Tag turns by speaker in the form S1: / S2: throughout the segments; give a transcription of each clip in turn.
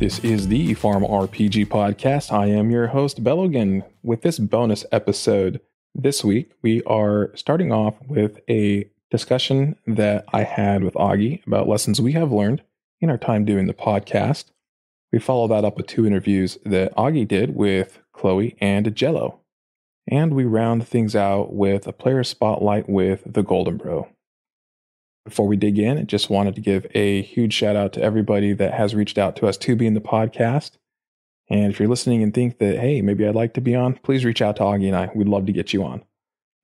S1: This is the Farm RPG Podcast. I am your host, Bhelogan. With this bonus episode this week, we are starting off with a discussion that I had with Auggie about lessons we have learned in our time doing the podcast. We follow that up with two interviews that Auggie did with Chloe and Jello. And we round things out with a player spotlight with TheGoldenBro. Before we dig in, I just wanted to give a huge shout out to everybody that has reached out to us to be in the podcast. And if you're listening and think that, hey, maybe I'd like to be on, please reach out to Auggie and I. We'd love to get you on.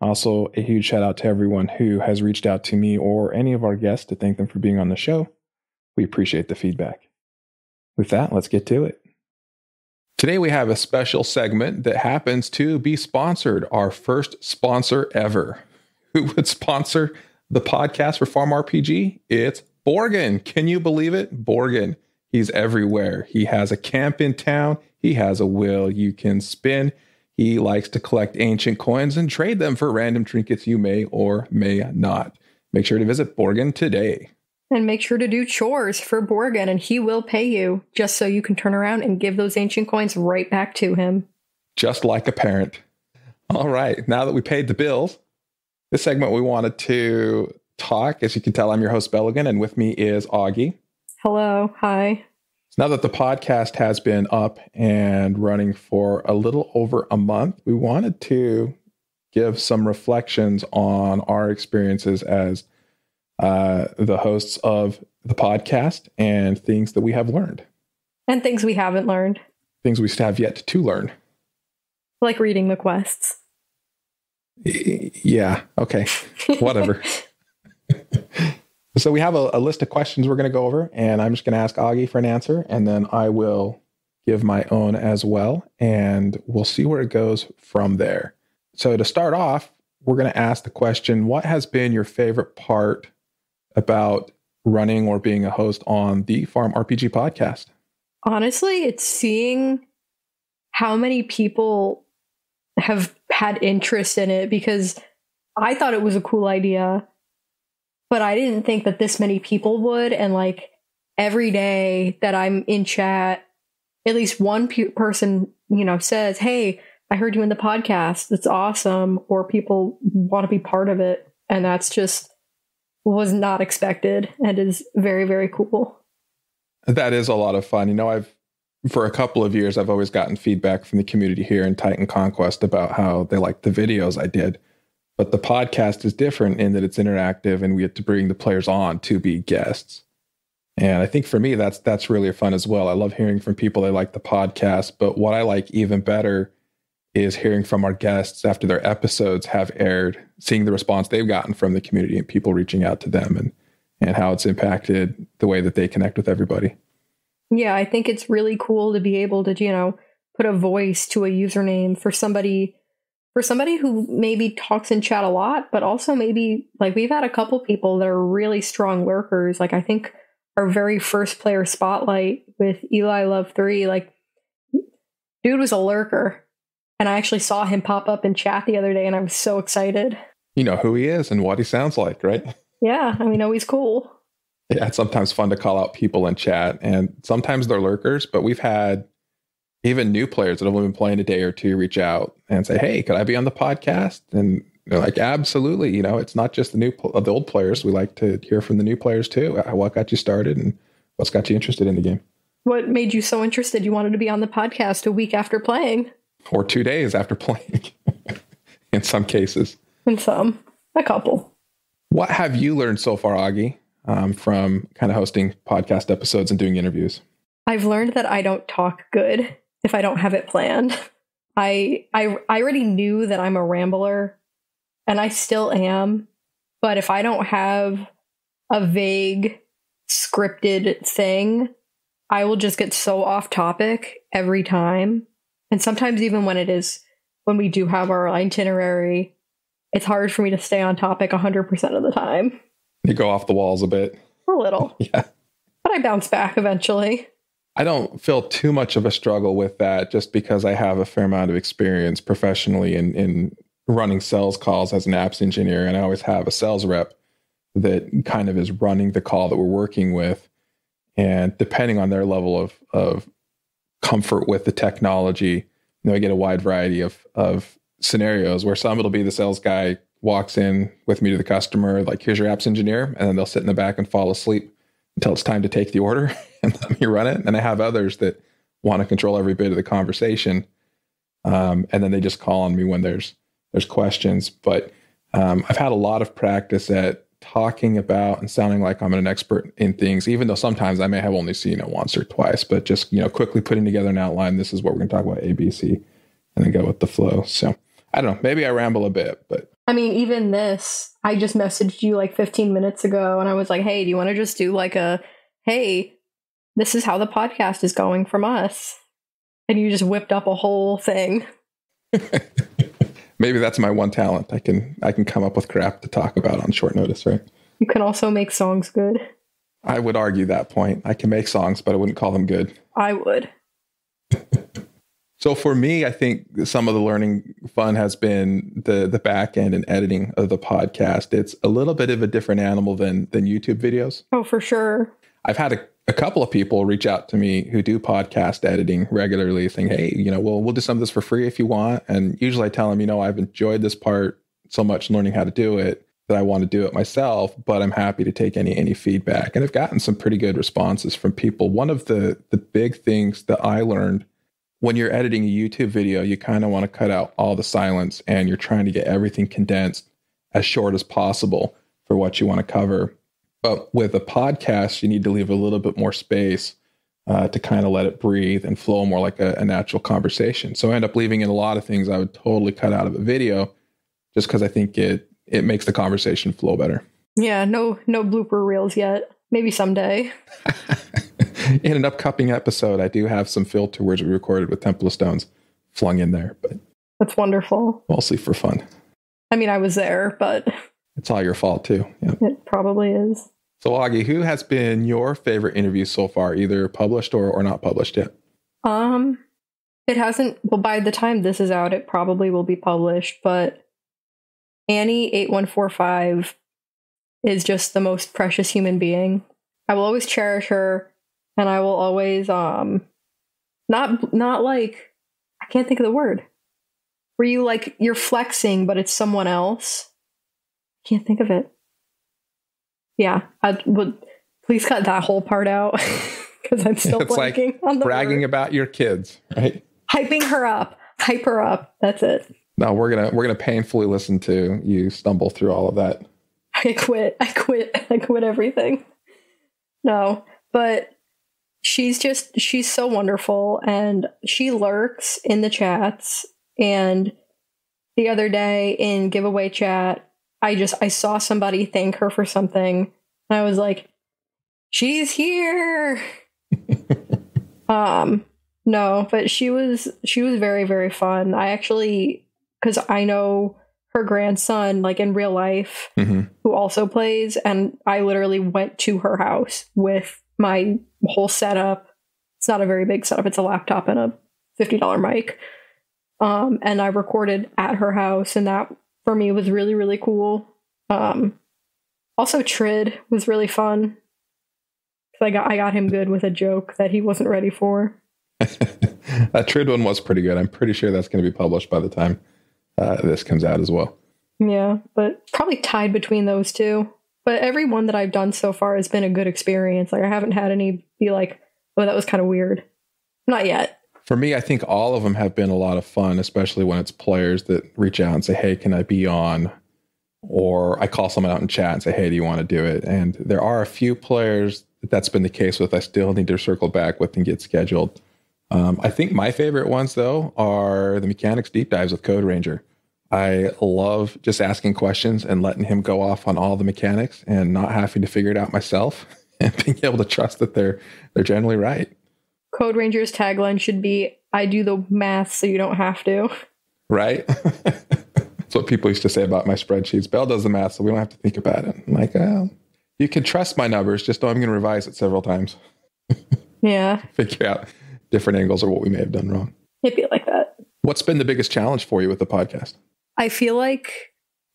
S1: Also, a huge shout out to everyone who has reached out to me or any of our guests to thank them for being on the show. We appreciate the feedback. With that, let's get to it. Today we have a special segment that happens to be sponsored, our first sponsor ever. Who would sponsor the podcast for Farm RPG? It's Bhelogan. Can you believe it? Bhelogan. He's everywhere. He has a camp in town. He has a wheel you can spin. He likes to collect ancient coins and trade them for random trinkets you may or may not. Make sure to visit Bhelogan today.
S2: And make sure to do chores for Bhelogan, and he will pay you just so you can turn around and give those ancient coins right back to him.
S1: Just like a parent. All right. Now that we paid the bills, this segment we wanted to talk. As you can tell, I'm your host, Bhelogan, and with me is Auggie.
S2: Hello. Hi.
S1: So now that the podcast has been up and running for a little over a month, we wanted to give some reflections on our experiences as the hosts of the podcast and things that we have learned.
S2: And things we haven't learned.
S1: Things we still have yet to learn.
S2: Like reading the quests.
S1: Yeah. Okay. Whatever. So we have a list of questions we're going to go over, and I'm just going to ask Auggie for an answer, and then I will give my own as well, and we'll see where it goes from there. So to start off, we're going to ask the question, what has been your favorite part about running or being a host on the Farm RPG podcast?
S2: Honestly, it's seeing how many people have had interest in it, because I thought it was a cool idea, but I didn't think that this many people would. And like every day that I'm in chat, at least one person, says, hey, I heard you in the podcast. That's awesome. Or people want to be part of it. And that's just was not expected and is very, very cool.
S1: That is a lot of fun. For a couple of years, I've always gotten feedback from the community here in Titan Conquest about how they like the videos I did. But the podcast is different in that it's interactive and we get to bring the players on to be guests. And I think for me, that's really fun as well. I love hearing from people that like the podcast, but what I like even better is hearing from our guests after their episodes have aired, seeing the response they've gotten from the community and people reaching out to them and how it's impacted the way that they connect with everybody.
S2: Yeah, I think it's really cool to be able to, put a voice to a username for somebody who maybe talks in chat a lot, but also maybe like we've had a couple people that are really strong lurkers. Like I think our very first player spotlight with Eli Love 3, like dude was a lurker. And I actually saw him pop up in chat the other day and I was so excited. You
S1: know who he is and what he sounds like, right?
S2: Yeah, I know he's cool.
S1: Yeah, it's sometimes fun to call out people in chat, and sometimes they're lurkers, but we've had even new players that have only been playing a day or two reach out and say, hey, could I be on the podcast? And they're like, absolutely. It's not just the old players. We like to hear from the new players too. What got you started and what's got you interested in the game?
S2: What made you so interested? You wanted to be on the podcast a week after playing.
S1: Or 2 days after playing, in some cases.
S2: A couple.
S1: What have you learned so far, Auggie, from kind of hosting podcast episodes and doing interviews?
S2: I've learned that I don't talk good if I don't have it planned. I already knew that I'm a rambler, and I still am. But if I don't have a vague, scripted thing, I will just get so off topic every time. And sometimes even when we do have our itinerary, it's hard for me to stay on topic 100% of the time.
S1: You go off the walls a bit.
S2: A little.
S1: Yeah.
S2: But I bounce back eventually.
S1: I don't feel too much of a struggle with that just because I have a fair amount of experience professionally in running sales calls as an apps engineer. And I always have a sales rep that kind of is running the call that we're working with. And depending on their level of comfort with the technology, I get a wide variety of scenarios where some it'll be the sales guy walks in with me to the customer, like, here's your apps engineer, and then they'll sit in the back and fall asleep until it's time to take the order and let me run it. And I have others that want to control every bit of the conversation. And then they just call on me when there's questions. But I've had a lot of practice at talking about and sounding like I'm an expert in things, even though sometimes I may have only seen it once or twice, but just, quickly putting together an outline. This is what we're going to talk about, A, B, C, and then go with the flow. So I don't know, maybe I ramble a bit, but.
S2: I mean, even this, I just messaged you like 15 minutes ago and I was like, hey, do you want to just do like hey, this is how the podcast is going from us. And you just whipped up a whole thing.
S1: Maybe that's my one talent. I can come up with crap to talk about on short notice, right?
S2: You can also make songs good.
S1: I would argue that point. I can make songs, but I wouldn't call them good.
S2: I would.
S1: So for me, I think some of the learning fun has been the back end and editing of the podcast. It's a little bit of a different animal than YouTube videos.
S2: Oh, for sure.
S1: I've had a couple of people reach out to me who do podcast editing regularly, saying, hey, we'll do some of this for free if you want. And usually I tell them, I've enjoyed this part so much, learning how to do it, that I want to do it myself, but I'm happy to take any feedback. And I've gotten some pretty good responses from people. One of the big things that I learned, when you're editing a YouTube video, you kind of want to cut out all the silence and you're trying to get everything condensed as short as possible for what you want to cover. But with a podcast, you need to leave a little bit more space to kind of let it breathe and flow more like a natural conversation. So I end up leaving in a lot of things I would totally cut out of a video just because I think it makes the conversation flow better.
S2: Yeah, no blooper reels yet. Maybe someday.
S1: In an upcoming episode, I do have some filter words we recorded with Temple of Stones flung in there, but
S2: that's wonderful.
S1: Mostly for fun.
S2: I mean, I was there, but
S1: it's all your fault too. Yeah.
S2: It probably is.
S1: So Auggie, who has been your favorite interview so far, either published or not published yet?
S2: It hasn't. Well, by the time this is out, it probably will be published. But Annie 8145 is just the most precious human being. I will always cherish her, and I will always not like, I can't think of the word. Where you like you're flexing, but it's someone else. Can't think of it. Yeah, I would please cut that whole part out because I'm still blanking on the
S1: bragging
S2: word.
S1: About your kids, right?
S2: Hyping her up, hype her up. That's it.
S1: No, we're gonna painfully listen to you stumble through all of that.
S2: I quit everything. No, but she's so wonderful, and she lurks in the chats. And the other day in giveaway chat, I saw somebody thank her for something, and I was like, she's here. No, but she was very, very fun. I actually, because I know her grandson, like in real life, who also plays, and I literally went to her house with my whole setup. It's not a very big setup. It's a laptop and a $50 mic. And I recorded at her house, and that for me was really, really cool. Also Trid was really fun. I got him good with a joke that he wasn't ready for.
S1: That Trid one was pretty good. I'm pretty sure that's going to be published by the time this comes out as well.
S2: Yeah, but probably tied between those two. But every one that I've done so far has been a good experience. Like I haven't had any be like, oh, that was kind of weird. Not yet.
S1: For me, I think all of them have been a lot of fun, especially when it's players that reach out and say, hey, can I be on? Or I call someone out in chat and say, hey, do you want to do it? And there are a few players that's been the case with. I still need to circle back with and get scheduled. I think my favorite ones, though, are the mechanics deep dives with Code Ranger. I love just asking questions and letting him go off on all the mechanics and not having to figure it out myself and being able to trust that they're generally right.
S2: Code Ranger's tagline should be, I do the math so you don't have to.
S1: Right? That's what people used to say about my spreadsheets. Belle does the math so we don't have to think about it. I'm like, you can trust my numbers, just know I'm going to revise it several times.
S2: Yeah.
S1: Figure out different angles or what we may have done wrong.
S2: It'd be like that.
S1: What's been the biggest challenge for you with the podcast?
S2: I feel like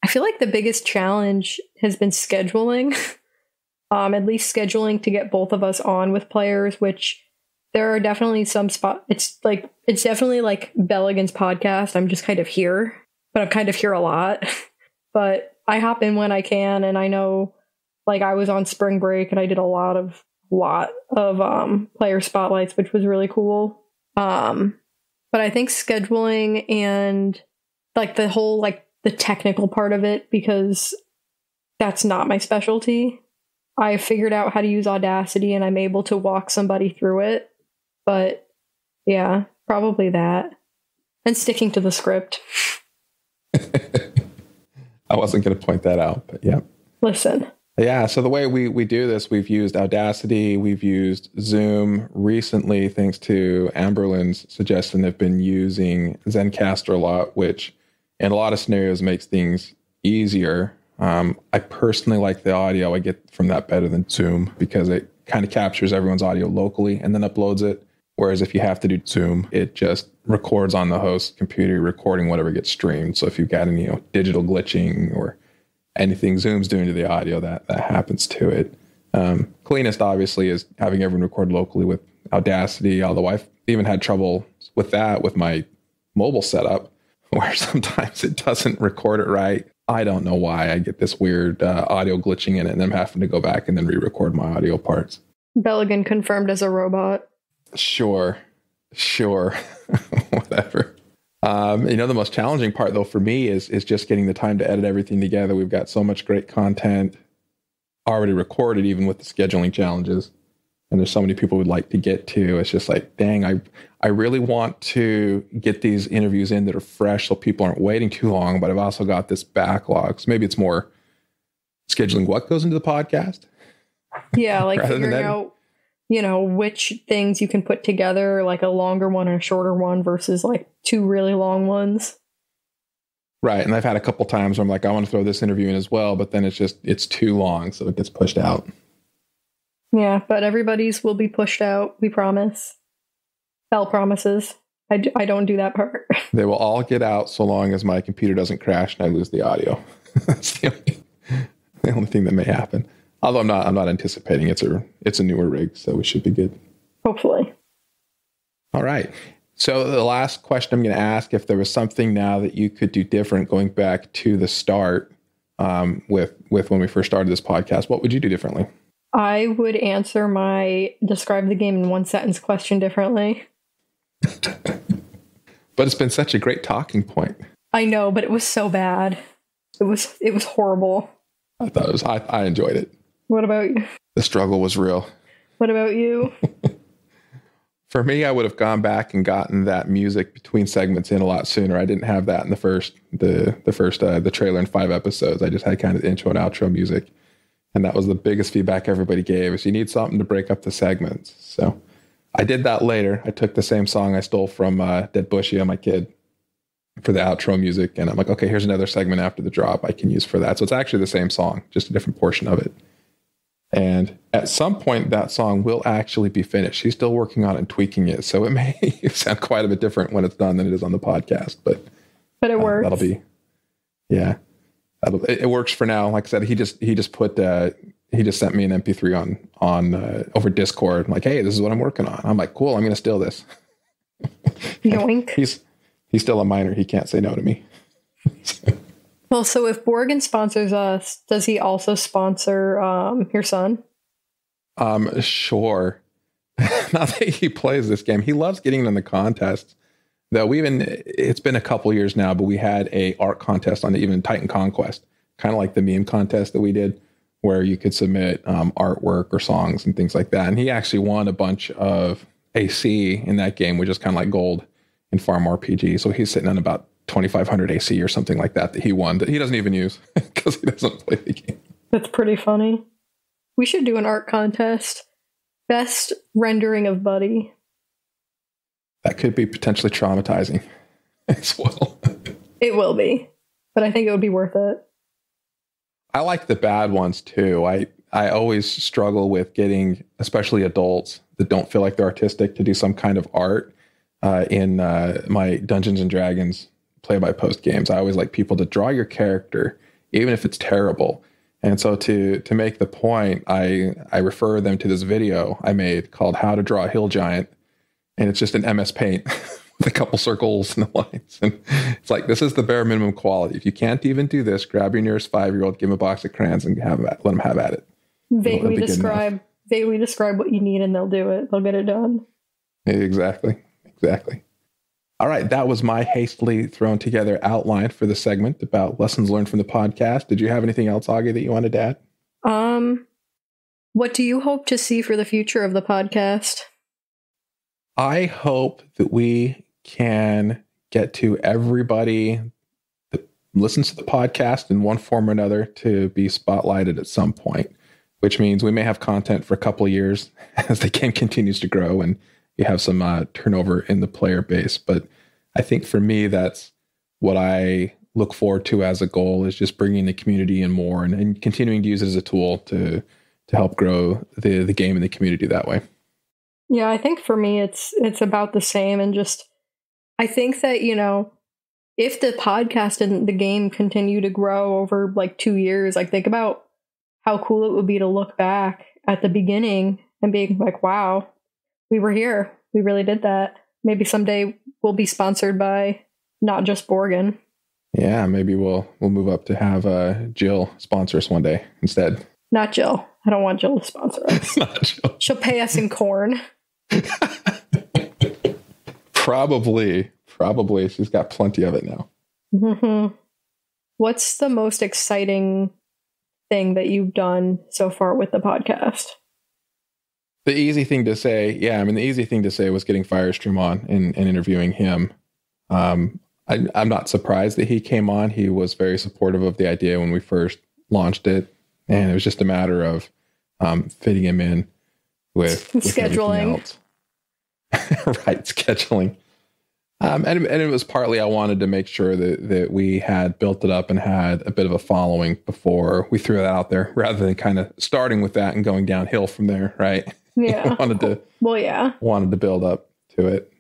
S2: the biggest challenge has been scheduling. at least scheduling to get both of us on with players, which there are definitely some it's definitely like Bhelogan's podcast. I'm just kind of here, but I'm kind of here a lot. But I hop in when I can, and I know like I was on spring break and I did a lot of player spotlights, which was really cool. But I think scheduling and like the whole like the technical part of it, because that's not my specialty. I figured out how to use Audacity and I'm able to walk somebody through it. But yeah, probably that. And sticking to the script.
S1: I wasn't going to point that out, but yeah.
S2: Listen.
S1: Yeah, so the way we do this, we've used Audacity, we've used Zoom. Recently, thanks to Amberlin's suggestion, have been using Zencaster a lot, which in a lot of scenarios makes things easier. I personally like the audio I get from that better than Zoom because it kind of captures everyone's audio locally and then uploads it. Whereas if you have to do Zoom, it just records on the host computer, recording whatever gets streamed. So if you've got any digital glitching or anything Zoom's doing to the audio, that happens to it. Cleanest, obviously, is having everyone record locally with Audacity, although I've even had trouble with that with my mobile setup, where sometimes it doesn't record it right. I don't know why. I get this weird audio glitching in it, and I'm having to go back and then re-record my audio parts.
S2: Bhelogan confirmed as a robot.
S1: Sure. Whatever. The most challenging part, though, for me is just getting the time to edit everything together. We've got so much great content already recorded, even with the scheduling challenges. And there's so many people we'd like to get to. It's just like, dang, I really want to get these interviews in that are fresh so people aren't waiting too long. But I've also got this backlog. So maybe it's more scheduling what goes into the podcast.
S2: Yeah, like figuring out, which things you can put together, like a longer one and a shorter one versus like two really long ones.
S1: Right. And I've had a couple times where I'm like, I want to throw this interview in as well, but then it's too long. So it gets pushed out.
S2: Yeah, but everybody's will be pushed out. We promise. Bell promises. I don't do that part.
S1: They will all get out so long as my computer doesn't crash and I lose the audio. That's the only thing that may happen. Although I'm not anticipating it's a newer rig, so we should be good.
S2: Hopefully.
S1: All right. So the last question I'm going to ask, if there was something now that you could do different going back to the start with when we first started this podcast, what would you do differently?
S2: I would answer my describe the game in one sentence question differently.
S1: But it's been such a great talking point.
S2: I know, but it was so bad. It was horrible.
S1: I thought I enjoyed it.
S2: What about you?
S1: The struggle was real.
S2: What about you?
S1: For me, I would have gone back and gotten that music between segments in a lot sooner. I didn't have that in the trailer in 5 episodes. I just had kind of the intro and outro music. And that was the biggest feedback everybody gave, is you need something to break up the segments. So I did that later. I took the same song I stole from Dead Bushy on My Kid for the outro music. And I'm like, okay, here's another segment after the drop I can use for that. So it's actually the same song, just a different portion of it. And at some point, that song will actually be finished. She's still working on it and tweaking it. So it may sound quite a bit different when it's done than it is on the podcast. But
S2: it works.
S1: That'll be, yeah. It works for now. Like I said, he just sent me an MP3 on over Discord. I'm like, hey, this is what I'm working on. I'm like, cool. I'm going to steal this.
S2: Yoink.
S1: He's still a minor. He can't say no to me.
S2: Well, so if Borgen sponsors us, does he also sponsor your son?
S1: Sure. Not that he plays this game. He loves getting in the contests. Though it's been a couple years now, but we had a art contest on even Titan Conquest, kind of like the meme contest that we did, where you could submit artwork or songs and things like that. And he actually won a bunch of AC in that game, which is kind of like gold in Farm RPG. So he's sitting on about 2,500 AC or something like that he won that he doesn't even use because he doesn't play the game.
S2: That's pretty funny. We should do an art contest. Best rendering of Buddy.
S1: That could be potentially traumatizing as well.
S2: It will be, but I think it would be worth it.
S1: I like the bad ones too. I always struggle with getting, especially adults that don't feel like they're artistic, to do some kind of art in my Dungeons and Dragons play-by-post games. I always like people to draw your character, even if it's terrible, And so to make the point, I refer them to this video I made called How to Draw a Hill Giant. And it's just an MS Paint with a couple circles and lines. And it's like, this is the bare minimum quality. If you can't even do this, grab your nearest 5-year-old, give him a box of crayons and let them have at it.
S2: Vaguely describe what you need and they'll do it. They'll get it done.
S1: Exactly. All right. That was my hastily thrown together outline for the segment about lessons learned from the podcast. Did you have anything else, Augie, that you wanted to add?
S2: What do you hope to see for the future of the podcast?
S1: I hope that we can get to everybody that listens to the podcast in one form or another to be spotlighted at some point, which means we may have content for a couple of years as the game continues to grow and you have some turnover in the player base. But I think for me, that's what I look forward to as a goal, is just bringing the community in more and continuing to use it as a tool to help grow the game and the community that way.
S2: Yeah, I think for me, it's about the same. And just, I think that, if the podcast and the game continue to grow over like 2 years, like think about how cool it would be to look back at the beginning and being like, wow, we were here. We really did that. Maybe someday we'll be sponsored by not just Borgen.
S1: Yeah, maybe we'll move up to have Jill sponsor us one day instead.
S2: Not Jill. I don't want Jill to sponsor us.
S1: Not Jill.
S2: She'll pay us in corn.
S1: Probably. She's got plenty of it now.
S2: Mm-hmm. What's the most exciting thing that you've done so far with the podcast?
S1: The easy thing to say was getting Firestream on and interviewing him. I'm not surprised that he came on. He was very supportive of the idea when we first launched it. And it was just a matter of fitting him in with
S2: scheduling.
S1: Right, scheduling. And it was partly I wanted to make sure that we had built it up and had a bit of a following before we threw that out there, rather than kind of starting with that and going downhill from there, right?
S2: Yeah.
S1: wanted to build up to it.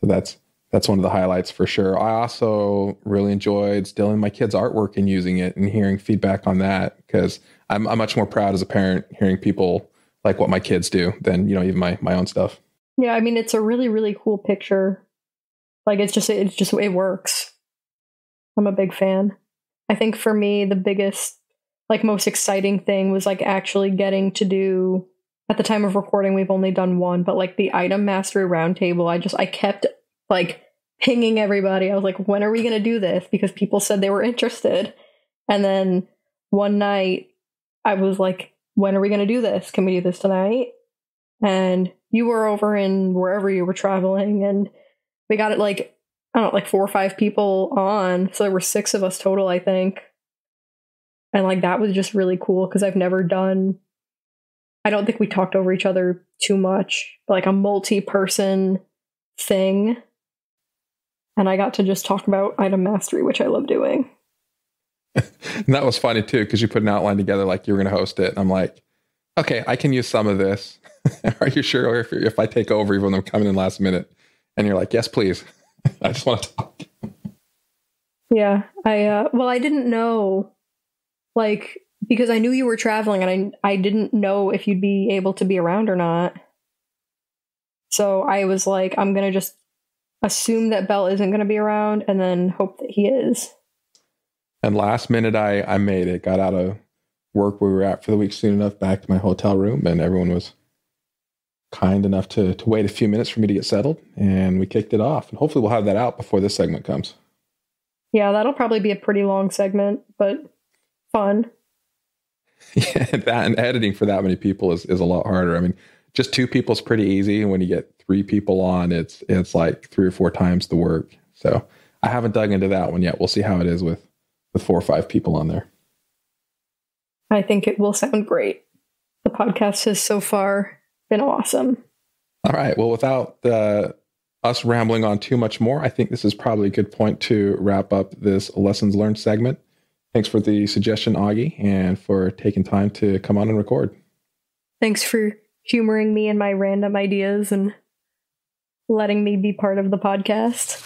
S1: So that's one of the highlights for sure. I also really enjoyed stealing my kids' artwork and using it and hearing feedback on that, because I'm much more proud as a parent hearing people like what my kids do than, even my own stuff.
S2: Yeah, I mean, it's a really, really cool picture. Like, it works. I'm a big fan. I think for me, the biggest, like, most exciting thing was like actually getting to do, at the time of recording, we've only done one, but like the item mastery roundtable, I kept like pinging everybody. I was like, when are we going to do this? Because people said they were interested. And then one night I was like, when are we going to do this? Can we do this tonight? And you were over in wherever you were traveling, and we got it like 4 or 5 people on. So there were 6 of us total, I think. And like, that was just really cool because I don't think we talked over each other too much, but like a multi-person thing. And I got to just talk about item mastery, which I love doing.
S1: And that was funny too, because you put an outline together like you were going to host it. And I'm like, okay, I can use some of this. Are you sure? Or if I take over, even though I'm coming in last minute? And you're like, yes, please. I just want to talk.
S2: Yeah. I didn't know, like, because I knew you were traveling and I didn't know if you'd be able to be around or not. So I was like, I'm going to just assume that Bell isn't going to be around and then hope that he is.
S1: And last minute, I made it. Got out of work where we were at for the week soon enough, back to my hotel room, and everyone was kind enough to wait a few minutes for me to get settled, and we kicked it off. And hopefully we'll have that out before this segment comes. Yeah,
S2: that'll probably be a pretty long segment, but fun.
S1: Yeah, that and editing for that many people is a lot harder. I mean, just 2 people is pretty easy, and when you get 3 people on, it's like 3 or 4 times the work. So I haven't dug into that one yet. We'll see how it is with 4 or 5 people on there.
S2: I think it will sound great. The podcast has so far been awesome.
S1: All right. Well, without us rambling on too much more, I think this is probably a good point to wrap up this lessons learned segment. Thanks for the suggestion, Augie, and for taking time to come on and record.
S2: Thanks for humoring me and my random ideas and letting me be part of the podcast.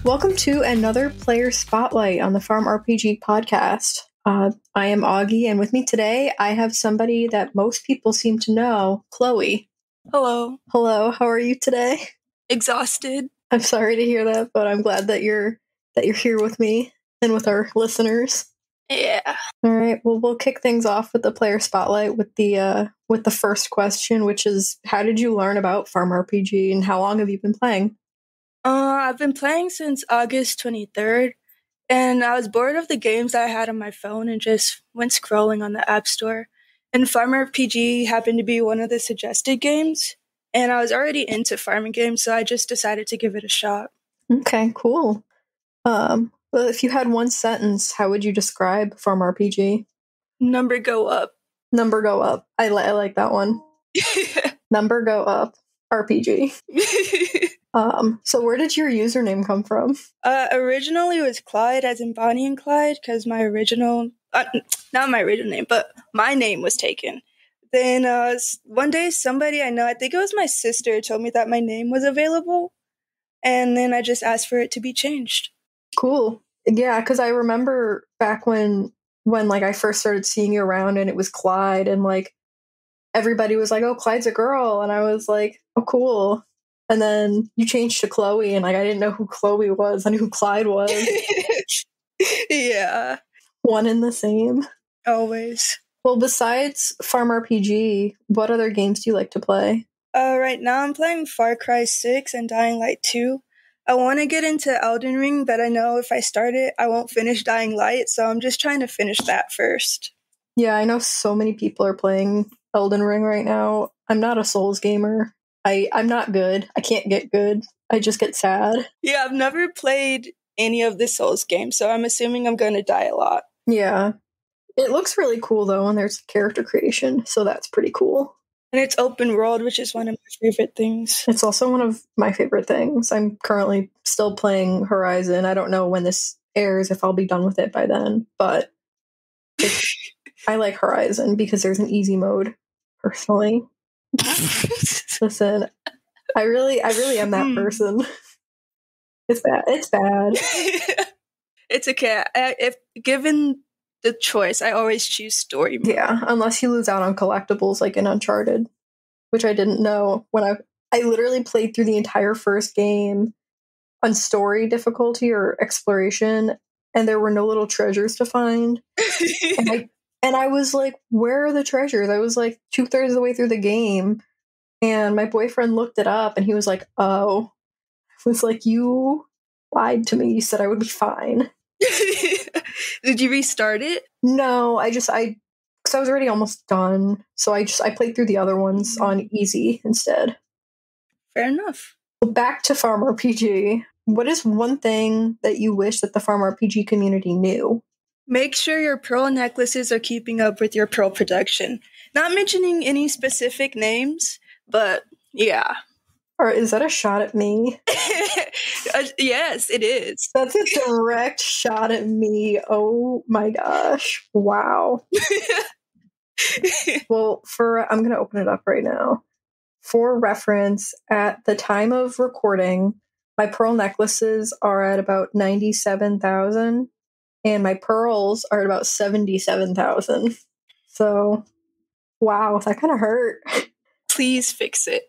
S2: Welcome to another player spotlight on the Farm RPG podcast. I am Augie, and with me today, I have somebody that most people seem to know, Chloe.
S3: Hello.
S2: Hello, how are you today?
S3: Exhausted.
S2: I'm sorry to hear that, but I'm glad that you're here with me and with our listeners.
S3: Yeah.
S2: All right. Well, we'll kick things off with the player spotlight with the first question, which is, how did you learn about Farm RPG and how long have you been playing?
S3: I've been playing since August 23rd, and I was bored of the games that I had on my phone and just went scrolling on the App Store. And Farm RPG happened to be one of the suggested games, and I was already into farming games, so I just decided to give it a shot.
S2: Okay, cool. Well, if you had one sentence, how would you describe Farm RPG?
S3: Number go up.
S2: Number go up. I like that one. Number go up. RPG. So where did your username come from?
S3: Originally it was Clyde, as in Bonnie and Clyde, because my original, not my original name, but my name was taken. Then one day somebody I know, I think it was my sister, told me that my name was available, and then I just asked for it to be changed.
S2: Cool. Yeah, because I remember back when like I first started seeing you around and it was Clyde, and like everybody was like, oh, Clyde's a girl, and I was like, oh, cool. And then you changed to Chloe, and like I didn't know who Chloe was. I knew who Clyde was.
S3: Yeah.
S2: One and the same.
S3: Always.
S2: Well, besides Farm RPG, what other games do you like to play?
S3: Right now I'm playing Far Cry 6 and Dying Light 2. I want to get into Elden Ring, but I know if I start it, I won't finish Dying Light, so I'm just trying to finish that first.
S2: Yeah, I know so many people are playing Elden Ring right now. I'm not a Souls gamer. I'm not good. I can't get good. I just get sad.
S3: Yeah, I've never played any of the Souls games, so I'm assuming I'm going to die a lot.
S2: Yeah. It looks really cool, though, and there's character creation, so that's pretty cool.
S3: And it's open world, which is one of my favorite things.
S2: It's also one of my favorite things. I'm currently still playing Horizon. I don't know when this airs, if I'll be done with it by then, but I like Horizon because there's an easy mode, personally. Listen, I really am that person. It's bad. It's bad.
S3: It's okay. If given the choice, I always choose story mode.
S2: Yeah, unless you lose out on collectibles like in Uncharted, which I didn't know when I literally played through the entire first game on story difficulty or exploration, and there were no little treasures to find. And I was like, where are the treasures? I was like 2/3 of the way through the game, and my boyfriend looked it up, and he was like, oh. I was like, you lied to me. You said I would be fine.
S3: Did you restart it?
S2: No, because I was already almost done. So I played through the other ones on easy instead.
S3: Fair enough.
S2: Well, back to Farm RPG. What is one thing that you wish that the Farm RPG community knew?
S3: Make sure your pearl necklaces are keeping up with your pearl production. Not mentioning any specific names, but yeah.
S2: Or is that a shot at me?
S3: Yes, it is.
S2: That's a direct shot at me. Oh my gosh. Wow. Well, I'm going to open it up right now. For reference, at the time of recording, my pearl necklaces are at about 97,000, and my pearls are at about 77,000. So, wow, that kind of hurt.
S3: Please fix it.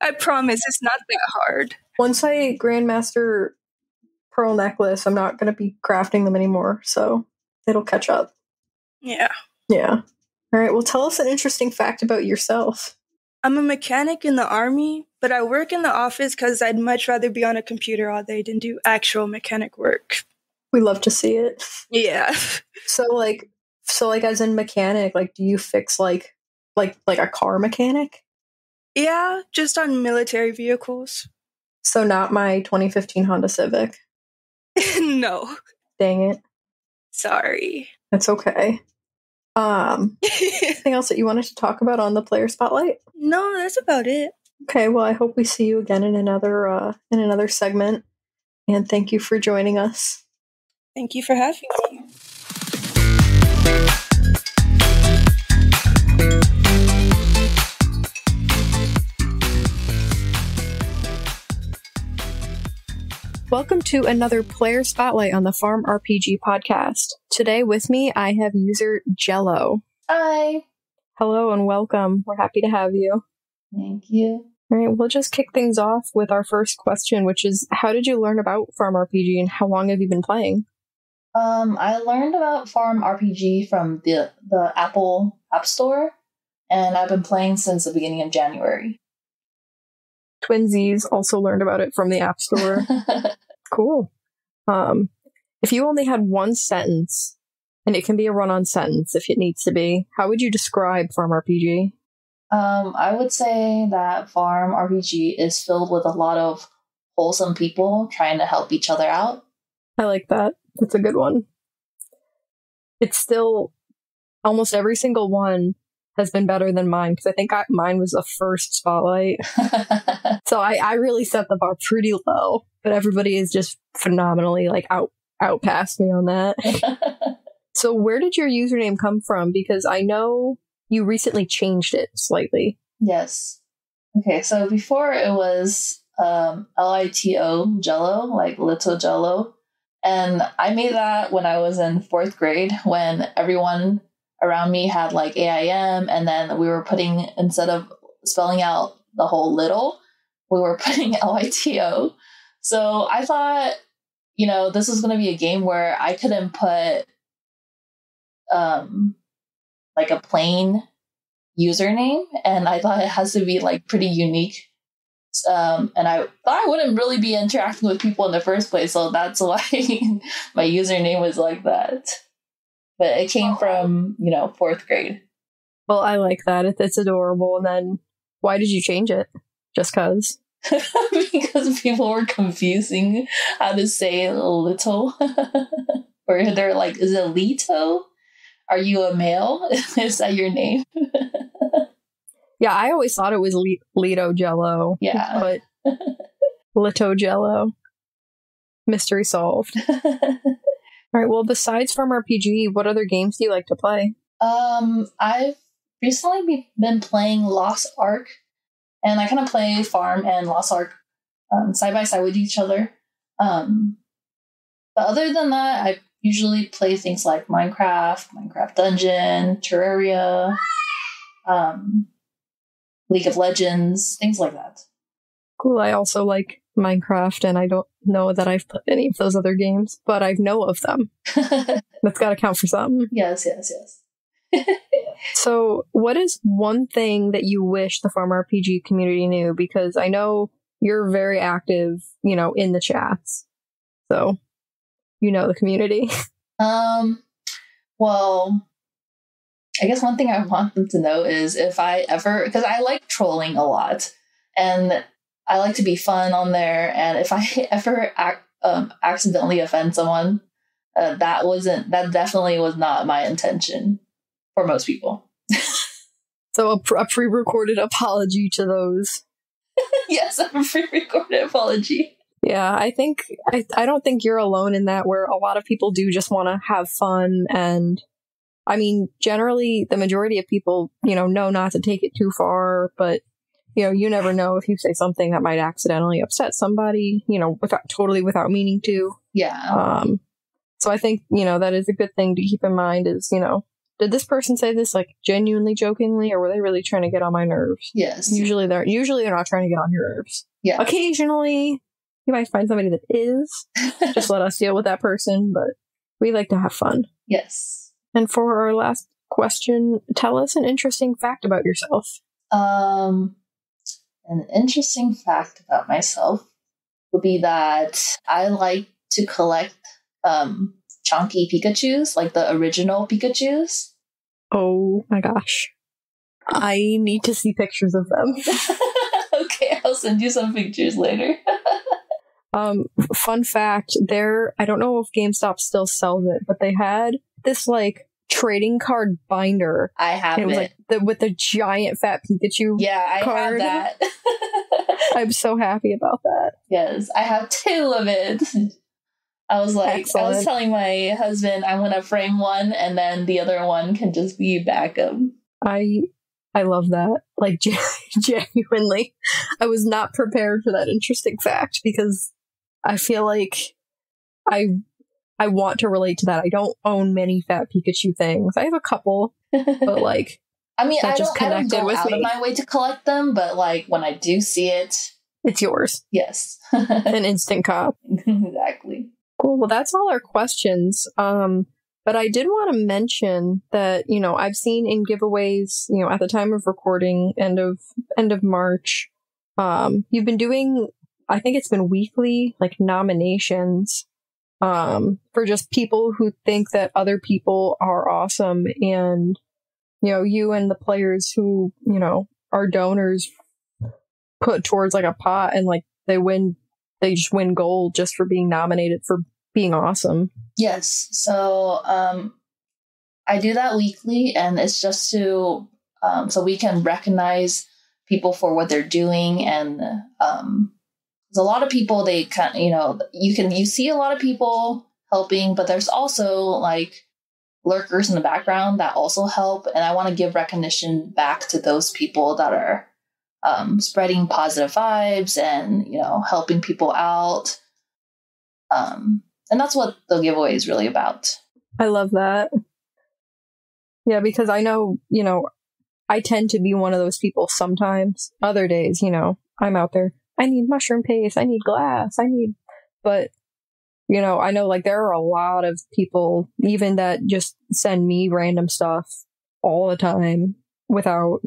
S3: I promise it's not that hard.
S2: Once I Grandmaster pearl necklace, I'm not going to be crafting them anymore, so it'll catch up.
S3: Yeah.
S2: Yeah. All right, well, tell us an interesting fact about yourself.
S3: I'm a mechanic in the Army, but I work in the office because I'd much rather be on a computer all day than do actual mechanic work.
S2: We love to see it.
S3: Yeah.
S2: So as in mechanic, like, do you fix like a car mechanic?
S3: Yeah, just on military vehicles.
S2: So not my 2015 Honda Civic.
S3: No.
S2: Dang it.
S3: Sorry.
S2: That's okay. Anything else that you wanted to talk about on the player spotlight?
S3: No, that's about it.
S2: Okay, well, I hope we see you again in another segment. And thank you for joining us.
S3: Thank you for having me.
S2: Welcome to another player spotlight on the Farm RPG podcast. Today with me, I have user Jello.
S4: Hi.
S2: Hello and welcome. We're happy to have you.
S4: Thank you.
S2: All right, we'll just kick things off with our first question, which is, how did you learn about Farm RPG and how long have you been playing?
S4: I learned about Farm RPG from the Apple App Store, and I've been playing since the beginning of January.
S2: Twinsies also learned about it from the App Store. Cool. If you only had one sentence, and it can be a run-on sentence if it needs to be, how would you describe Farm RPG?
S4: I would say that Farm RPG is filled with a lot of wholesome people trying to help each other out.
S2: I like that. That's a good one. It's still, almost every single one has been better than mine, because I think mine was the first spotlight. So I really set the bar pretty low, but everybody is just phenomenally out past me on that. So where did your username come from? Because I know you recently changed it slightly.
S4: Yes. Okay, so before it was Lito Jello, like Little Jello. And I made that when I was in 4th grade, when everyone around me had like AIM, and then we were putting, instead of spelling out the whole little, we were putting LITO. So I thought, this was going to be a game where I couldn't put like a plain username, and I thought it has to be like pretty unique. And I thought I wouldn't really be interacting with people in the first place, so that's why my username was like that. But it came from, 4th grade.
S2: Well, I like that. It's adorable. And then why did you change it? Just because?
S4: Because people were confusing how to say little. Or they're like, is it Lito? Are you a male? Is that your name?
S2: Yeah, I always thought it was Lito Jello.
S4: Yeah.
S2: But Lito Jello. Mystery solved. All right, well, besides Farm RPG, what other games do you like to play?
S4: I've recently been playing Lost Ark, and I kind of play Farm and Lost Ark side by side with each other. But other than that, I usually play things like Minecraft Dungeon, Terraria, League of Legends, things like that.
S2: Cool, I also like Minecraft, and I don't know that I've played any of those other games, but I know of them. That's got to count for something.
S4: Yes.
S2: So, what is one thing that you wish the Farm RPG community knew? Because I know you're very active, in the chats. So, the community.
S4: Well, I guess one thing I want them to know is if I ever, because I like trolling a lot, and I like to be fun on there, and if I ever accidentally offend someone, that definitely was not my intention for most people.
S2: So a pre-recorded apology to those.
S4: Yes, a pre-recorded apology.
S2: Yeah, I think I don't think you're alone in that, where a lot of people do just want to have fun, and I mean, generally the majority of people, know not to take it too far, but you never know if you say something that might accidentally upset somebody, without meaning to.
S4: Yeah.
S2: So I think, that is a good thing to keep in mind is, did this person say this like genuinely jokingly, or were they really trying to get on my nerves?
S4: Yes.
S2: Usually they're not trying to get on your nerves.
S4: Yeah.
S2: Occasionally you might find somebody that is. Just let us deal with that person, but we like to have fun.
S4: Yes.
S2: And for our last question, tell us an interesting fact about yourself.
S4: An interesting fact about myself would be that I like to collect chunky Pikachus, like the original Pikachus.
S2: Oh my gosh. I need to see pictures of them.
S4: Okay, I'll send you some pictures later.
S2: Fun fact, I don't know if GameStop still sells it, but they had this like trading card binder.
S4: I have it.
S2: Was like with the giant fat Pikachu.
S4: Yeah, I
S2: card.
S4: have that.
S2: I'm so happy about that.
S4: Yes, I have 2 of it. I was telling my husband I'm gonna frame one, and then the other one can just be backup.
S2: I love that. Like genuinely, I was not prepared for that interesting fact because I feel like I want to relate to that. I don't own many Fat Pikachu things. I have a couple, but like,
S4: I mean,
S2: that
S4: I
S2: just
S4: don't
S2: connected
S4: go
S2: with
S4: out of
S2: me.
S4: my way to collect them, but like when I do see it,
S2: It's yours.
S4: yes.
S2: An instant cop.
S4: Exactly.
S2: Cool. Well, that's all our questions. But I did want to mention that, you know, I've seen in giveaways, you know, at the time of recording, end of March, you've been doing, I think it's been weekly, like nominations, for just people who think that other people are awesome. And, you know, you and the players who, you know, are donors put towards like a pot, and like they just win gold just for being nominated for being awesome.
S4: Yes. So I do that weekly, and it's just to so we can recognize people for what they're doing. And there's a lot of people, they kind of, you know, you see a lot of people helping, but there's also like lurkers in the background that also help, and I want to give recognition back to those people that are spreading positive vibes and, you know, helping people out. And that's what the giveaway is really about.
S2: I love that. Yeah, because I know, you know, I tend to be one of those people sometimes. Other days, you know, I'm out there. I need mushroom paste. I need glass. But, you know, I know like there are a lot of people even that just send me random stuff all the time without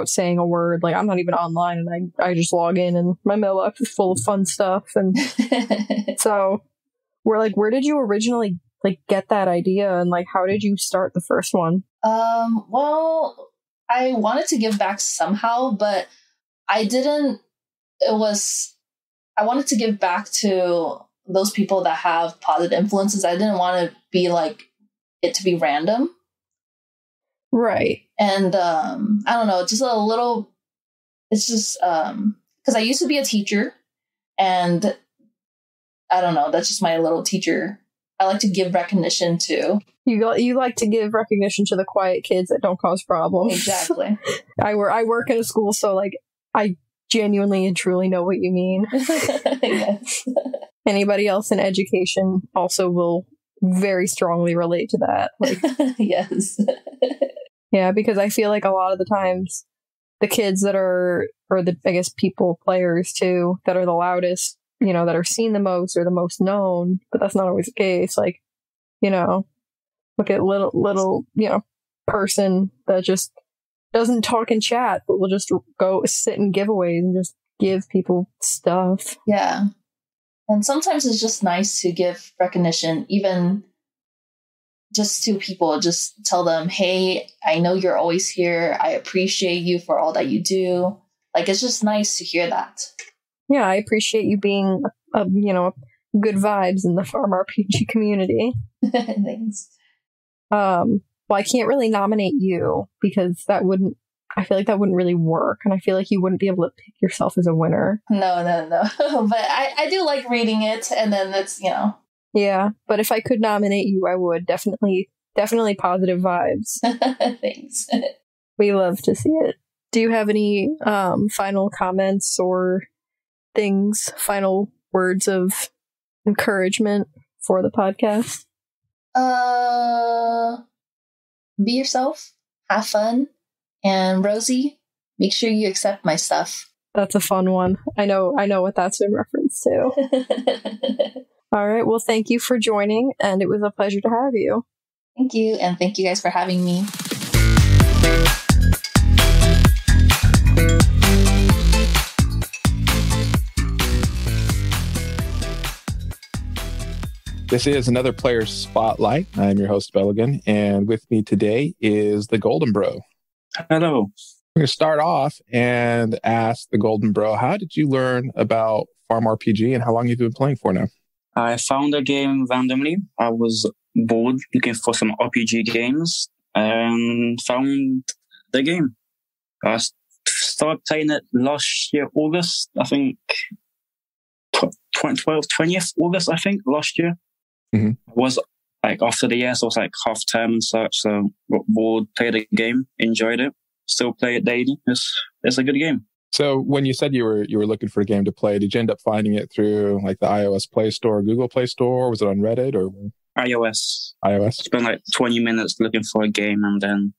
S2: saying a word. Like I'm not even online, and I just log in and my mailbox is full of fun stuff. And so we're like, where did you originally like get that idea, and like how did you start the first one?
S4: Well, I wanted to give back somehow, but I didn't. I wanted to give back to those people that have positive influences. I didn't want to be like it to be random.
S2: Right.
S4: And I don't know, just a little, it's just because I used to be a teacher, and I don't know, that's just my little teacher. I like to give recognition to.
S2: You like to give recognition to the quiet kids that don't cause problems.
S4: Exactly.
S2: I work in a school, so like I genuinely and truly know what you mean.
S4: Yes.
S2: Anybody else in education also will very strongly relate to that. Like,
S4: yes.
S2: Yeah, because I feel like a lot of the times the kids that are, or the, I guess, players too, that are the loudest, you know, that are seen the most or the most known, but that's not always the case. Like, you know, look at little, you know, person that just doesn't talk and chat, but will just go sit in giveaways and just give people stuff.
S4: Yeah. And sometimes it's just nice to give recognition, even just to people, just tell them, hey, I know you're always here. I appreciate you for all that you do. Like, it's just nice to hear that.
S2: Yeah, I appreciate you being, you know, good vibes in the farm RPG community.
S4: Thanks.
S2: Well, I can't really nominate you because I feel like that wouldn't really work. And I feel like you wouldn't be able to pick yourself as a winner.
S4: No. But I do like reading it, and then it's, you know.
S2: Yeah, but if I could nominate you, I would. Definitely positive vibes.
S4: Thanks.
S2: We love to see it. Do you have any final comments or things, final words of encouragement for the podcast?
S4: Be yourself, have fun, and Rosie, make sure you accept my stuff.
S2: That's a fun one. I know what that's in reference to. All right. Well, thank you for joining, and it was a pleasure to have you.
S4: Thank you, and thank you guys for having me.
S1: This is another Player Spotlight. I'm your host, Bhelogan, and with me today is TheGoldenBro.
S5: Hello.
S1: We're going to start off and ask TheGoldenBro, how did you learn about Farm RPG and how long have you been playing for now?
S5: I found the game randomly. I was bored looking for some RPG games and found the game. I started playing it last year, August, I think, 20th August, I think, last year.
S1: Mm-hmm.
S5: It was like after the year, so it was like half term and such, so got bored, played the game, enjoyed it, still play it daily. It's a good game.
S1: So when you said you were looking for a game to play, did you end up finding it through like the iOS Play Store, Google Play Store? Or was it on Reddit or
S5: iOS.
S1: iOS?
S5: Spent like 20 minutes looking for a game, and then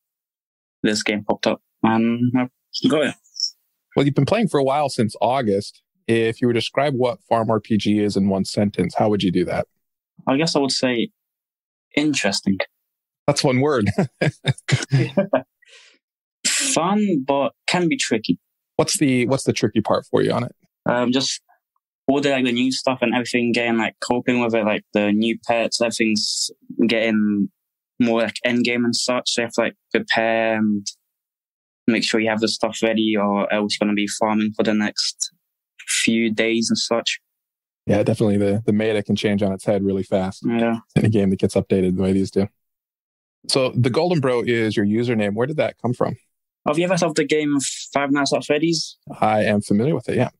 S5: this game popped up, and I got it.
S1: Well, you've been playing for a while, since August. If you were to describe what farm RPG is in one sentence, how would you do that?
S5: I guess I would say interesting.
S1: That's one word.
S5: Fun, but can be tricky.
S1: What's the tricky part for you on it?
S5: Just all the new stuff and everything, getting coping with it, like the new pets, everything's getting more like end game and such. So you have to prepare and make sure you have the stuff ready, or else you're going to be farming for the next few days and such.
S1: Yeah, definitely. The meta can change on its head really fast.
S5: Yeah.
S1: In a game that gets updated the way these do. So TheGoldenBro is your username. Where did that come from?
S5: Have you ever heard of the game Five Nights at Freddy's?
S1: I am familiar with it, yeah.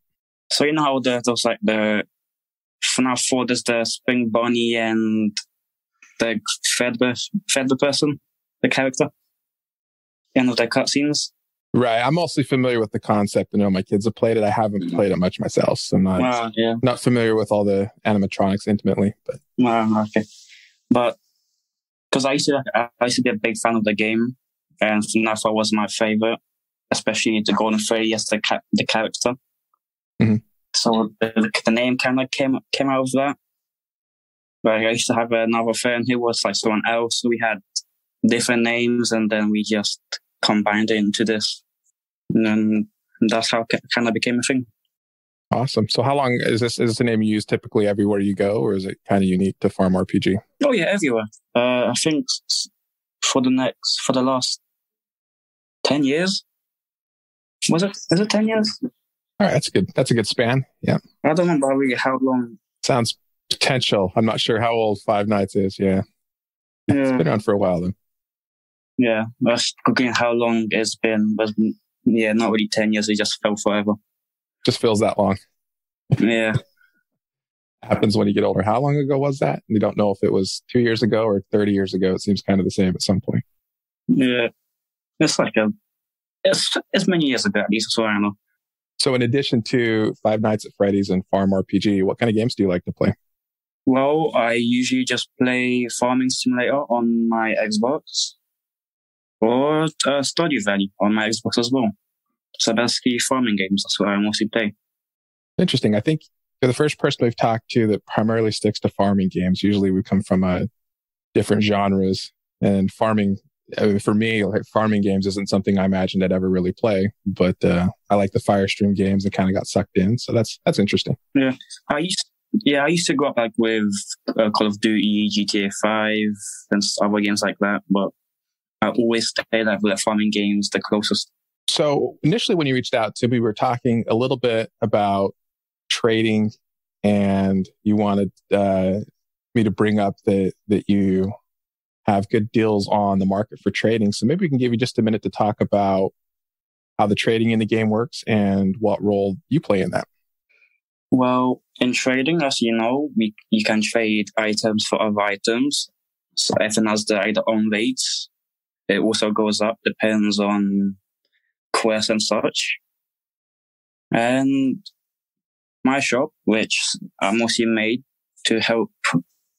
S5: So you know how there's the FNAF 4, there's the Spring Bunny and the Fedber person, the character, end of their cutscenes.
S1: Right. I'm mostly familiar with the concept. I know my kids have played it. I haven't played it much myself, so I'm not familiar with all the animatronics intimately. But
S5: okay. But because I used to be a big fan of the game, and FNAF was my favorite, especially the Golden Freddy as the character.
S1: Mm-hmm.
S5: So the name kind of came out of that. But I used to have another friend who was someone else. We had different names, and then we just combined it into this. And then that's how it kind of became a thing.
S1: Awesome. So how long is this a name you use typically everywhere you go, or is it kind of unique to Farm RPG?
S5: Oh yeah, everywhere. I think for the last 10 years. Is it 10 years?
S1: All right, that's good. That's a good span. Yeah.
S5: I don't remember really how long.
S1: Sounds potential. I'm not sure how old Five Nights is. Yeah. It's been around for a while then.
S5: Yeah. I was looking how long it's been, but yeah, not really 10 years. It just felt forever.
S1: Just feels that long.
S5: Yeah.
S1: Happens when you get older. How long ago was that? You don't know if it was 2 years ago or 30 years ago. It seems kind of the same at some point.
S5: Yeah. It's it's many years ago at least, so I don't know.
S1: So in addition to Five Nights at Freddy's and Farm RPG, what kind of games do you like to play?
S5: Well, I usually just play Farming Simulator on my Xbox, or Stardew Valley on my Xbox as well. So basically farming games, that's what I mostly play. Interesting.
S1: I think you're the first person we've talked to that primarily sticks to farming games. Usually we come from different genres, and farming, for me, farming games isn't something I imagined I'd ever really play, but I like the Firestream games and kind of got sucked in. So that's interesting.
S5: Yeah. I used to grow up with Call of Duty, GTA 5 and other games like that, but I always stayed with the farming games the closest.
S1: So initially when you reached out to me, we were talking a little bit about trading, and you wanted me to bring up that you have good deals on the market for trading. So maybe we can give you just a minute to talk about how the trading in the game works and what role you play in that.
S5: Well, in trading, as you know, you can trade items for other items. So everything has their own rates. It also goes up, depends on quests and such. And my shop, which I mostly made to help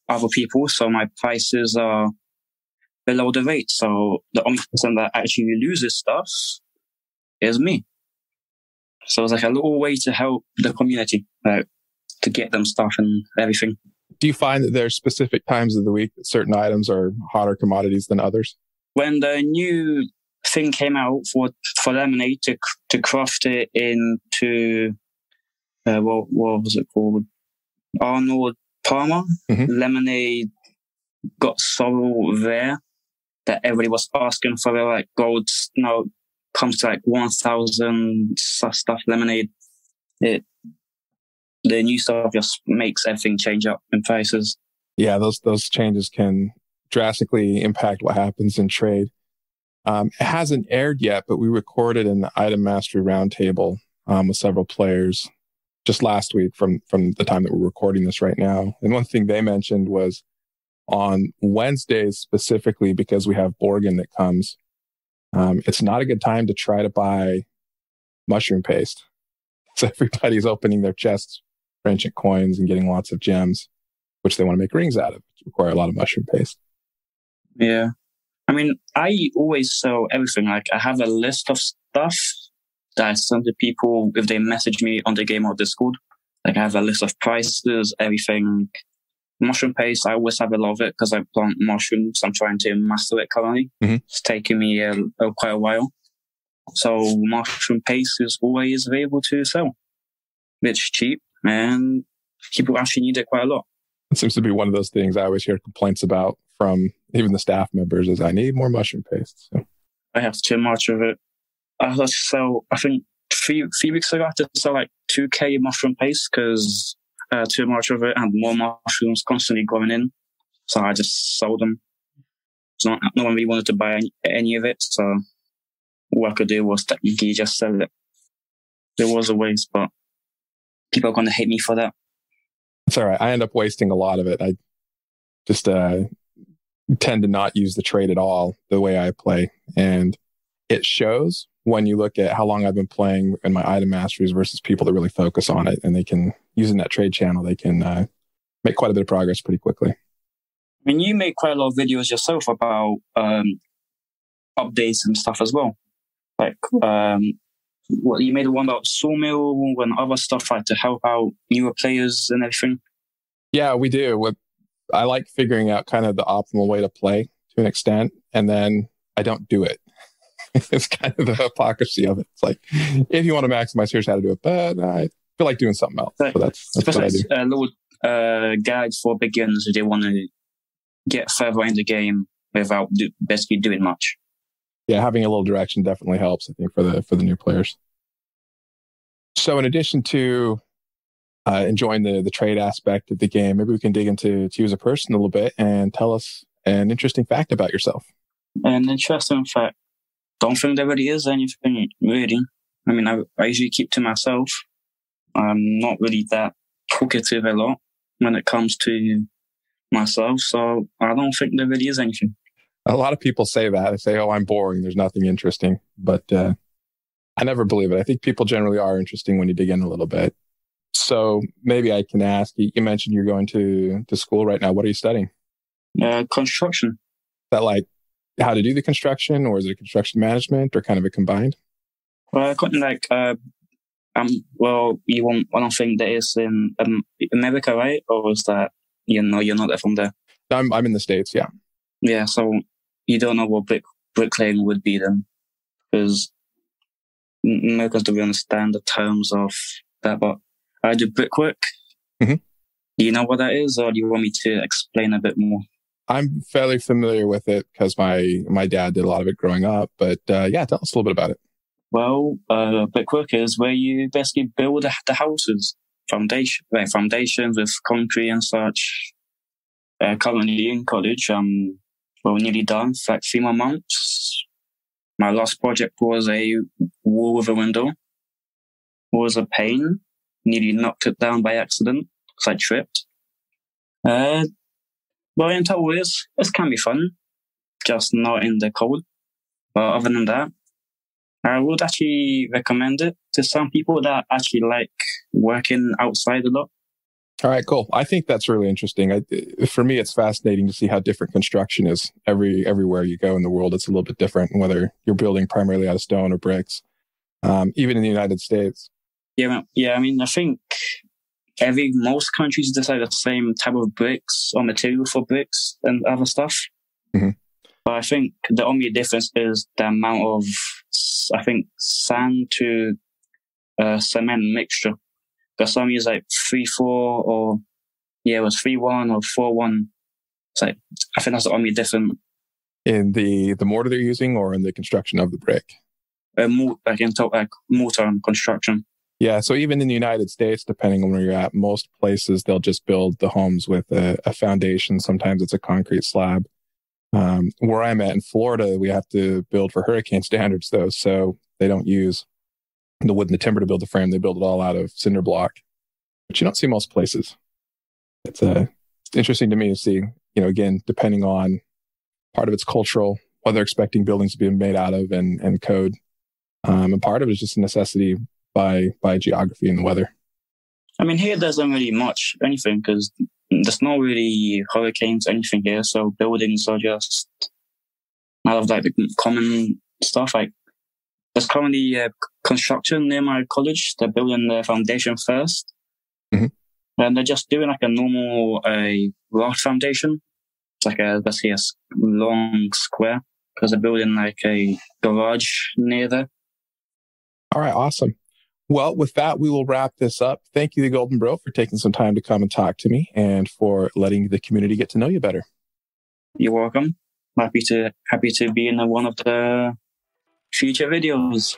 S5: other people, so my prices are below the rate. So the only person that actually loses stuff is me. So it's a little way to help the community, to get them stuff and everything.
S1: Do you find that there's specific times of the week that certain items are hotter commodities than others?
S5: When the new thing came out for lemonade to craft it into what was it called? Arnold Palmer.
S1: Mm-hmm.
S5: Lemonade got so rare that everybody was asking for it. Gold now comes to 1,000 stuff lemonade. The new stuff just makes everything change up in prices.
S1: Yeah, those changes can drastically impact what happens in trade. It hasn't aired yet, but we recorded an item mastery roundtable with several players just last week from the time that we're recording this right now. And one thing they mentioned was on Wednesdays specifically, because we have Bhelogan that comes, it's not a good time to try to buy mushroom paste. So everybody's opening their chests for ancient coins and getting lots of gems, which they want to make rings out of, which require a lot of mushroom paste.
S5: Yeah. I mean, I always sell everything. Like, I have a list of stuff that I send to people if they message me on the game or Discord. Like, I have a list of prices, everything. Mushroom paste, I always have a lot of it because I plant mushrooms. I'm trying to master it currently. It's taking me quite a while. So mushroom paste is always available to sell. It's cheap and people actually need it quite a lot.
S1: It seems to be one of those things I always hear complaints about from even the staff members is I need more mushroom paste. So.
S5: I have too much of it. I had to sell, I think 3 weeks ago, I had to sell like 2k mushroom paste because too much of it and more mushrooms constantly going in. So I just sold them. So no one really wanted to buy any of it. So what I could do was technically just sell it. There was a waste, but people are going to hate me for that.
S1: It's all right. I end up wasting a lot of it. I just tend to not use the trade at all the way I play. And it shows when you look at how long I've been playing in my item masteries versus people that really focus on it. And they can, using that trade channel, they can make quite a bit of progress pretty quickly.
S5: I mean, you make quite a lot of videos yourself about updates and stuff as well. Like, you made one about Sawmill and other stuff like to help out newer players and everything. Yeah,
S1: we do. I like figuring out kind of the optimal way to play to an extent, and then I don't do it. It's kind of the hypocrisy of it. It's like, if you want to maximize, here's how to do it, but I feel like doing something else. So that's what I do.
S5: A little guide for beginners if they want to get further in the game without basically doing much.
S1: Yeah, having a little direction definitely helps, I think, for the new players. So in addition to enjoying the trade aspect of the game, maybe we can dig into you as a person a little bit and tell us an interesting fact about yourself.
S5: An interesting fact. Don't think there really is anything, really. I mean, I usually keep to myself. I'm not really that talkative a lot when it comes to myself, so I don't think there really is anything.
S1: A lot of people say that. They say, oh, I'm boring. There's nothing interesting. But I never believe it. I think people generally are interesting when you dig in a little bit. So maybe I can ask, you mentioned you're going to school right now. What are you studying?
S5: Construction.
S1: Is that like how to do the construction, or is it construction management, or kind of a combined?
S5: Well, I don't think that is in America, right? Or is that, you're not from there?
S1: I'm in the States, yeah.
S5: Yeah, so you don't know what bricklaying would be then, because Americans don't really understand the terms of that. But I do brickwork. Do you know what that is, or do you want me to explain a bit more?
S1: I'm fairly familiar with it because my dad did a lot of it growing up. But yeah, tell us a little bit about it.
S5: Well, brickwork is where you basically build the houses, foundations with concrete and such. Currently in college, we're nearly done for like 3 more months. My last project was a wall with a window. It was a pane. Nearly knocked it down by accident because I tripped. Well, in total, it can be fun, just not in the cold. But other than that, I would actually recommend it to some people that actually like working outside a lot.
S1: All right, cool. I think that's really interesting. For me, it's fascinating to see how different construction is everywhere you go in the world. It's a little bit different, whether you're building primarily out of stone or bricks, even in the United States.
S5: Yeah. I mean, I think most countries decide the same type of bricks or material for bricks and other stuff. But I think the only difference is the amount of, I think, sand to cement mixture. Because some use like 3-4 or it was 3-1 or 4-1. It's like, I think that's the only difference.
S1: In the mortar they're using, or in the construction of the brick?
S5: Mortar and construction.
S1: Yeah, so even in the United States, depending on where you're at, most places they'll just build the homes with a foundation. Sometimes it's a concrete slab. Where I'm at in Florida, we have to build for hurricane standards, though, so they don't use the wood and the timber to build the frame. They build it all out of cinder block, which you don't see most places. It's interesting to me to see, again, depending on part of it's cultural, what they're expecting buildings to be made out of, and code. And part of it is just a necessity by geography and the weather.
S5: I mean, here there's not really much anything because there's not really hurricanes, anything here. So buildings are just out of like the common stuff. Like there's currently construction near my college. They're building the foundation first.
S1: Mm-hmm.
S5: And they're just doing like a normal raft foundation. It's like let's say a long square because they're building like a garage near there.
S1: All right, awesome. Well, with that, we will wrap this up. Thank you, TheGoldenBro, for taking some time to come and talk to me and for letting the community get to know you better.
S5: You're welcome. Happy to be in one of the future videos.